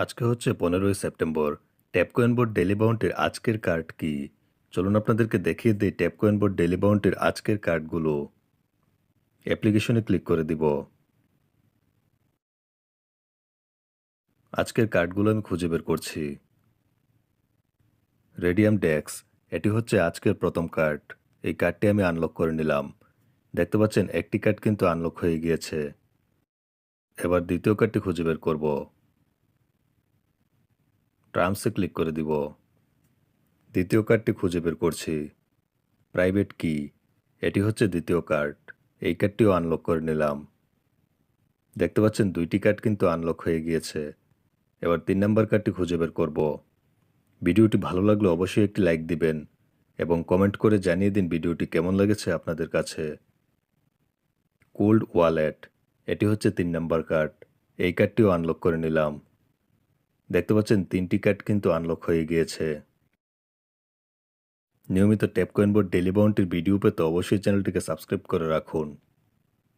আজকে হচ্ছে 15ই September. ট্যাপকয়েন board daily বাউন্টির আজকের কার্ড কি? চলুন আপনাদেরকে দেখিয়ে দেই ট্যাপকয়েন বোর্ড ডেইলি বাউন্টির আজকের কার্ডগুলো। অ্যাপ্লিকেশনে ক্লিক করে দিব। আজকের কার্ডগুলো আমি খুঁজে বের করছি। রেডিয়াম ডেক্স, এটি হচ্ছে আজকের প্রথম কার্ড। এই কার্ডটি আমি আনলক করে নিলাম। দেখতে পাচ্ছেন একটি কার্ড কিন্তু আনলক হয়ে গিয়েছে। এবার দ্বিতীয় কার্ডটি খুঁজে বের করব। ট্রাম্পসে ক্লিক করে দিব। দ্বিতীয় কার্ডটি খুঁজে বের করছি। প্রাইভেট কি, এটি হচ্ছে দ্বিতীয় কার্ড। এই কার্ডটিও আনলক করে নিলাম। দেখতে পাচ্ছেন দুইটি কার্ড কিন্তু আনলক হয়ে গিয়েছে। এবার 3 নাম্বার কার্ডটি খুঁজে বের করব। ভিডিওটি ভালো লাগলে অবশ্যই একটি লাইক দিবেন এবং কমেন্ট করে জানিয়ে দিন ভিডিওটি কেমন লেগেছে আপনাদের কাছে। কোল্ড ওয়ালেট, এটি হচ্ছে 3 নাম্বার কার্ড। এই কার্ডটিও আনলক করে নিলাম। দেখতে পাচ্ছেন 3টি কার্ড কিন্তু আনলক হয়ে গিয়েছে। নিয়মিত ট্যাপকয়েন বোর্ড ডেইলি বাউন্টির ভিডিও পেতে অবশ্যই চ্যানেলটিকে সাবস্ক্রাইব করে রাখুন।